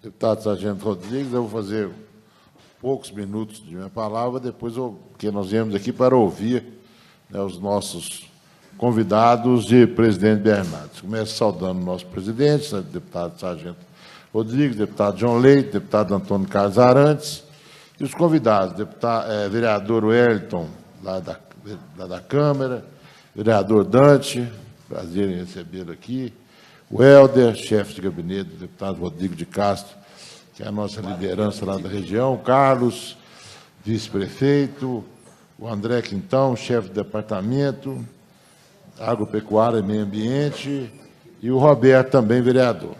Deputado Sargento Rodrigues, eu vou fazer poucos minutos de minha palavra, porque nós viemos aqui para ouvir, né, os nossos convidados de presidente Bernardes. Começo saudando o nosso presidente, né, deputado Sargento Rodrigues, deputado João Leite, deputado Antônio Carlos Arantes, e os convidados, vereador Wellington, lá da Câmara, vereador Dante, prazer em recebê-lo aqui, o Helder, chefe de gabinete do deputado Rodrigo de Castro, que é a nossa liderança lá da região, o Carlos, vice-prefeito, o André Quintão, chefe de departamento, agropecuária e meio ambiente, e o Roberto, também vereador.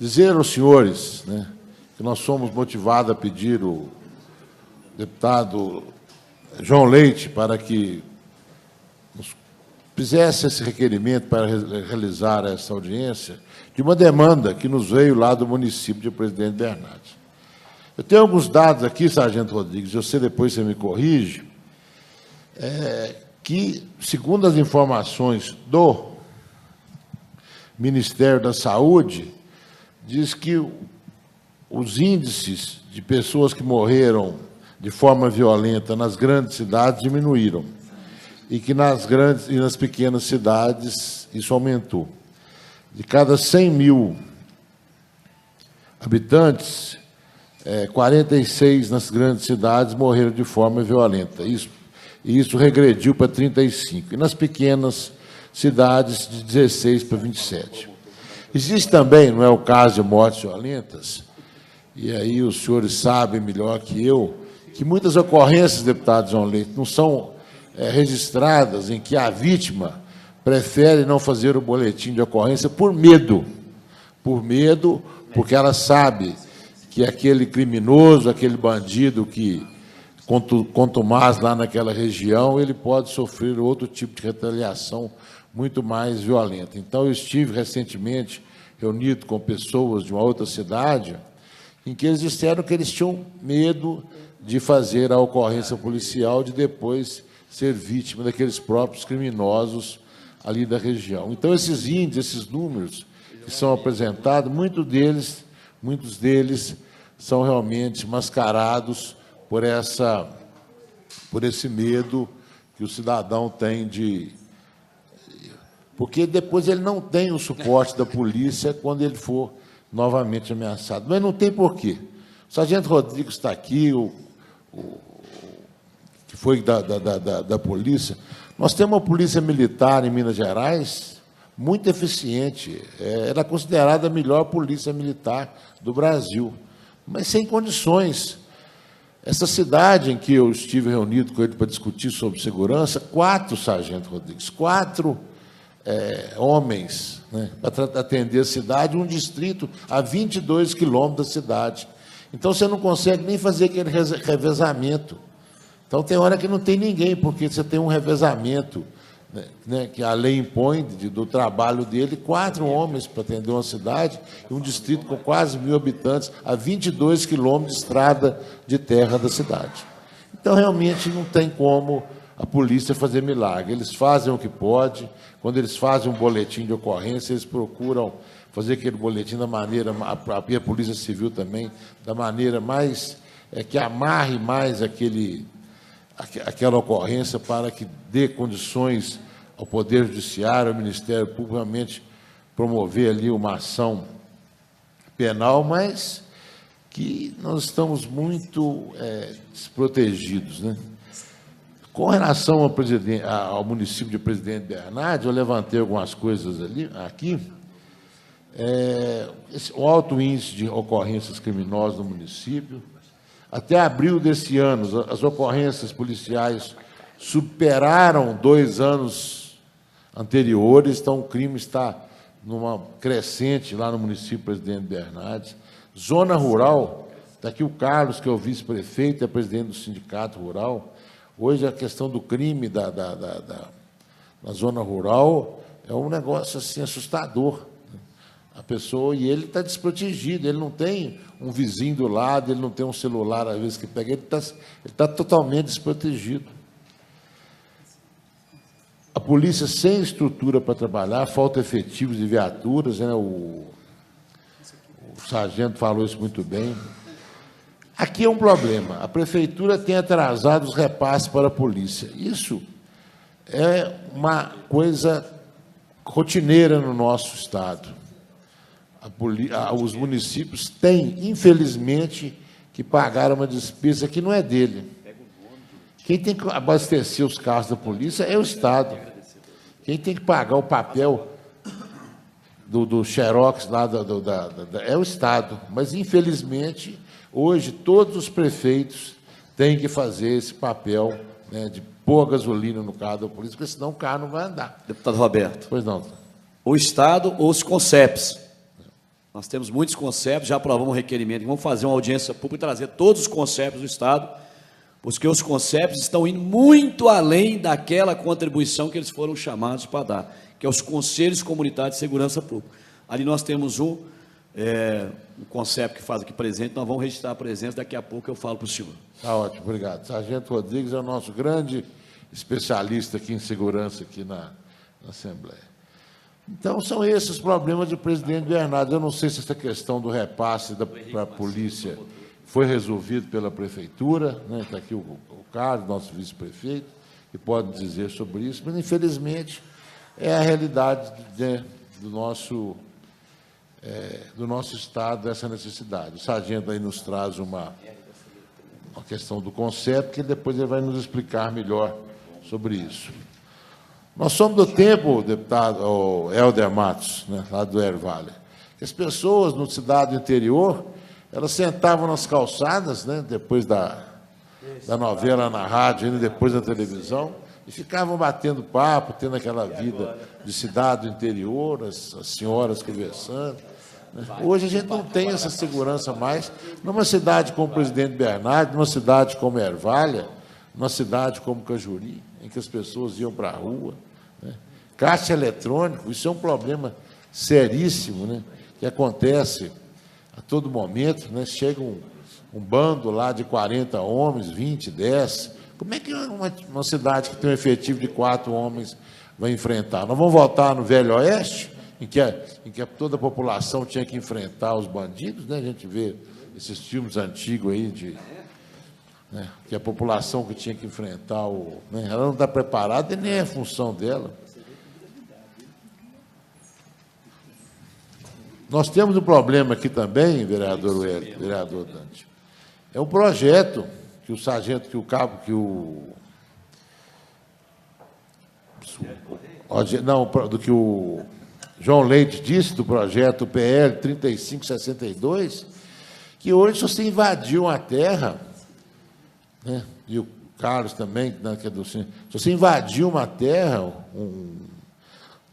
Dizer aos senhores, né, que nós somos motivados a pedir o deputado João Leite para que nos fizesse esse requerimento para realizar essa audiência, de uma demanda que nos veio lá do município de Presidente Bernardes. Eu tenho alguns dados aqui, Sargento Rodrigues, depois você me corrige, que, segundo as informações do Ministério da Saúde, diz que os índices de pessoas que morreram de forma violenta nas grandes cidades diminuíram, e que nas grandes e nas pequenas cidades isso aumentou. De cada 100 mil habitantes, 46 nas grandes cidades morreram de forma violenta. Isso regrediu para 35. E nas pequenas cidades, de 16 para 27. Existe também, não é o caso de mortes violentas, e aí os senhores sabem melhor que eu, que muitas ocorrências, deputado João Leite, não são registradas, em que a vítima prefere não fazer o boletim de ocorrência por medo, porque ela sabe que aquele criminoso, aquele bandido que contumaz lá naquela região, ele pode sofrer outro tipo de retaliação muito mais violenta. Então, eu estive recentemente reunido com pessoas de uma outra cidade, em que eles disseram que eles tinham medo de fazer a ocorrência policial, de depois ser vítima daqueles próprios criminosos ali da região. Então, esses índices, esses números que são apresentados, muitos deles são realmente mascarados por esse medo que o cidadão tem de... Porque depois ele não tem o suporte da polícia quando ele for novamente ameaçado. Mas não tem porquê. O sargento Rodrigues está aqui, que foi da polícia. Nós temos uma polícia militar em Minas Gerais muito eficiente. Ela é considerada a melhor polícia militar do Brasil, mas sem condições. Essa cidade em que eu estive reunido com ele para discutir sobre segurança, 4, sargento Rodrigues, 4 homens, né, para atender a cidade, um distrito a 22 quilômetros da cidade. Então, você não consegue nem fazer aquele revezamento. Então, tem hora que não tem ninguém, porque você tem um revezamento, né, que a lei impõe do trabalho dele, 4 homens para atender uma cidade, e um distrito com quase 1.000 habitantes, a 22 quilômetros de estrada de terra da cidade. Então, realmente, não tem como a polícia fazer milagre. Eles fazem o que pode. Quando eles fazem um boletim de ocorrência, eles procuram fazer aquele boletim da maneira, a Polícia Civil também, da maneira mais, que amarre mais aquela ocorrência para que dê condições ao Poder Judiciário, ao Ministério Público, realmente promover ali uma ação penal, mas que nós estamos muito desprotegidos, né? Com relação ao município de Presidente Bernardes, eu levantei algumas coisas aqui. O alto índice de ocorrências criminosas no município. Até abril desse ano, as ocorrências policiais superaram 2 anos anteriores, então o crime está numa crescente lá no município de Presidente Bernardes. Zona rural, está aqui o Carlos, que é o vice-prefeito, é presidente do Sindicato Rural. Hoje, a questão do crime na zona rural é um negócio assim, assustador. A pessoa, e ele está desprotegido, ele não tem um vizinho do lado, ele não tem um celular, às vezes, que pega, ele está totalmente desprotegido. A polícia sem estrutura para trabalhar, falta efetivos de viaturas, né? o sargento falou isso muito bem. Aqui é um problema. A prefeitura tem atrasado os repasses para a polícia. Isso é uma coisa rotineira no nosso Estado. Os municípios têm, infelizmente, que pagar uma despesa que não é dele. Quem tem que abastecer os carros da polícia é o Estado. Quem tem que pagar o papel do xerox lá é o Estado. Mas, infelizmente, hoje todos os prefeitos têm que fazer esse papel, né, de pôr gasolina no carro da polícia, porque senão o carro não vai andar. Deputado Roberto. Pois não. O Estado ou os CONCEPs. Nós temos muitos CONCEPs, já aprovamos um requerimento, vamos fazer uma audiência pública e trazer todos os CONCEPs do Estado, porque os CONCEPs estão indo muito além daquela contribuição que eles foram chamados para dar, que é os Conselhos Comunitários de Segurança Pública. Ali nós temos um CONCEP que faz aqui presente, nós vamos registrar a presença, daqui a pouco eu falo para o senhor. Está ótimo, obrigado. Sargento Rodrigues é o nosso grande especialista aqui em segurança aqui na Assembleia. Então, são esses os problemas do presidente Bernardo. Eu não sei se essa questão do repasse para a polícia foi resolvido pela prefeitura, né? Está aqui o Carlos, nosso vice-prefeito, que pode dizer sobre isso, mas, infelizmente, é a realidade do nosso Estado, essa necessidade. O sargento aí nos traz uma questão do conceito, que depois ele vai nos explicar melhor sobre isso. Nós somos do tempo, deputado Helder Matos, né, lá do Ervalha, que as pessoas no cidade interior, elas sentavam nas calçadas, né, depois da novela na rádio, e depois da televisão, e ficavam batendo papo, tendo aquela vida de cidade do interior, as senhoras conversando. Né. Hoje a gente não tem essa segurança mais. Numa cidade como o presidente Bernardo, numa cidade como Ervalha, numa cidade como Cajuri, em que as pessoas iam para a rua, né? Caixa eletrônico, isso é um problema seríssimo, né? Que acontece a todo momento, né? Chega um bando lá de 40 homens, 20, 10. Como é que uma cidade que tem um efetivo de 4 homens vai enfrentar? Nós vamos voltar no Velho Oeste, em que toda a população tinha que enfrentar os bandidos, né? A gente vê esses filmes antigos aí né, que a população que tinha que enfrentar né, ela não está preparada e nem é função dela. Nós temos um problema aqui também, vereador Dante. É um projeto que o sargento, que o João Leite disse, do projeto PL 3562, que hoje, se você invadiu uma terra, né, e o Carlos também, né, que é do se você invadiu uma terra,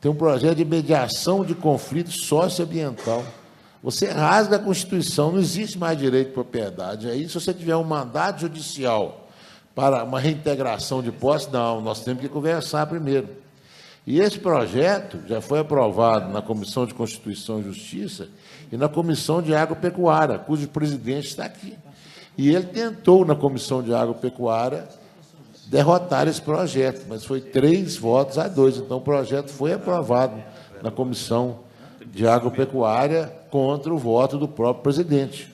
tem um projeto de mediação de conflito socioambiental. Você rasga a Constituição, não existe mais direito de propriedade. Aí, se você tiver um mandato judicial para uma reintegração de posse, não, nós temos que conversar primeiro. E esse projeto já foi aprovado na Comissão de Constituição e Justiça e na Comissão de Agropecuária, cujo presidente está aqui. E ele tentou, na Comissão de Agropecuária, derrotar esse projeto, mas foi 3-2. Então, o projeto foi aprovado na Comissão de Agropecuária contra o voto do próprio presidente.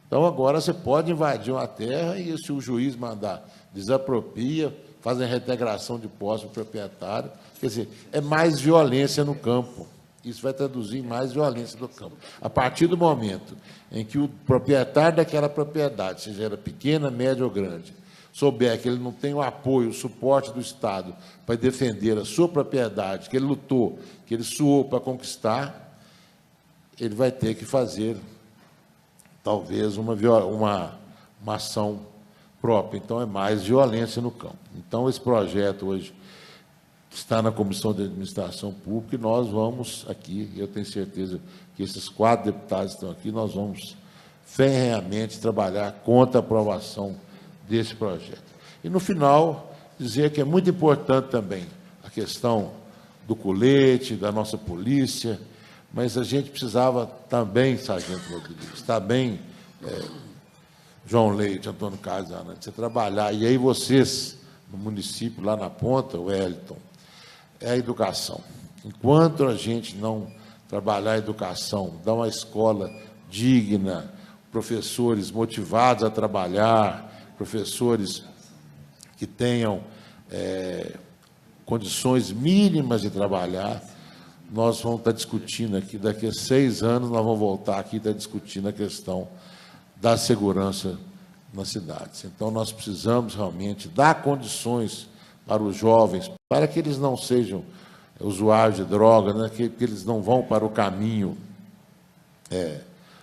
Então, agora você pode invadir uma terra e, se o juiz mandar, desapropria, faz a reintegração de posse do proprietário. Quer dizer, é mais violência no campo. Isso vai traduzir em mais violência no campo. A partir do momento em que o proprietário daquela propriedade, seja ela pequena, média ou grande, souber que ele não tem o apoio, o suporte do Estado para defender a sua propriedade, que ele lutou, que ele suou para conquistar, ele vai ter que fazer, talvez, uma ação própria. Então, é mais violência no campo. Então, esse projeto hoje está na Comissão de Administração Pública e nós vamos aqui, eu tenho certeza que esses 4 deputados que estão aqui, nós vamos ferrenhamente trabalhar contra a aprovação desse projeto. E, no final, dizer que é muito importante também a questão do colete, da nossa polícia, mas a gente precisava também, sargento Rodrigues, também, João Leite, Antônio Carlos Arantes, você trabalhar, e aí vocês, no município, lá na ponta, o Wellington, é a educação. Enquanto a gente não trabalhar a educação, dar uma escola digna, professores motivados a trabalhar, professores que tenham condições mínimas de trabalhar. Nós vamos estar discutindo aqui, daqui a 6 anos, nós vamos voltar aqui e estar discutindo a questão da segurança nas cidades. Então, nós precisamos realmente dar condições para os jovens, para que eles não sejam usuários de droga, né, que eles não vão para o caminho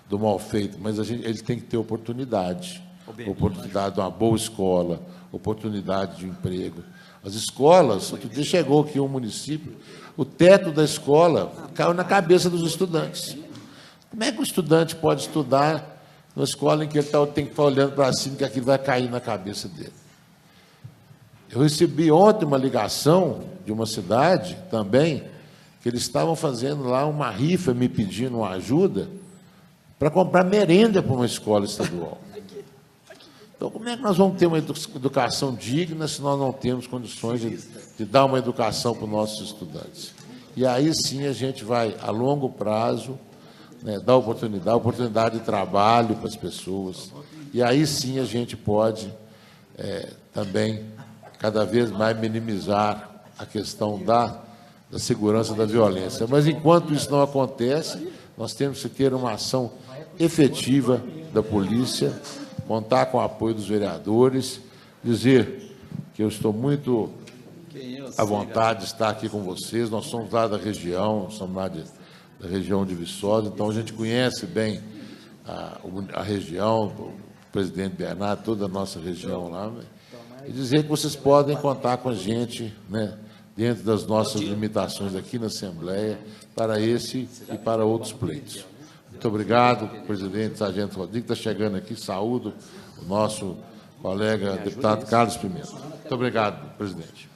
do mal feito, mas eles têm que ter oportunidade de uma boa escola, oportunidade de emprego. As escolas, outro dia chegou aqui um município, o teto da escola caiu na cabeça dos estudantes. Como é que o estudante pode estudar numa escola em que ele tem que ficar olhando para cima, que aquilo vai cair na cabeça dele? Eu recebi ontem uma ligação de uma cidade também, que eles estavam fazendo lá uma rifa, me pedindo uma ajuda para comprar merenda para uma escola estadual. Então, como é que nós vamos ter uma educação digna se nós não temos condições de dar uma educação para os nossos estudantes? E aí sim a gente vai, a longo prazo, né, dar oportunidade de trabalho para as pessoas. E aí sim a gente pode também cada vez mais minimizar a questão da segurança da violência. Mas enquanto isso não acontece, nós temos que ter uma ação efetiva da polícia, contar com o apoio dos vereadores, dizer que eu estou muito à vontade de estar aqui com vocês. Nós somos lá da região, somos lá da região de Viçosa, então a gente conhece bem a região, o presidente Bernardo, toda a nossa região lá, e dizer que vocês podem contar com a gente, né, dentro das nossas limitações aqui na Assembleia, para esse e para outros pleitos. Muito obrigado, presidente Sargento Rodrigo, está chegando aqui, saúdo o nosso colega deputado Carlos Pimenta. Muito obrigado, presidente.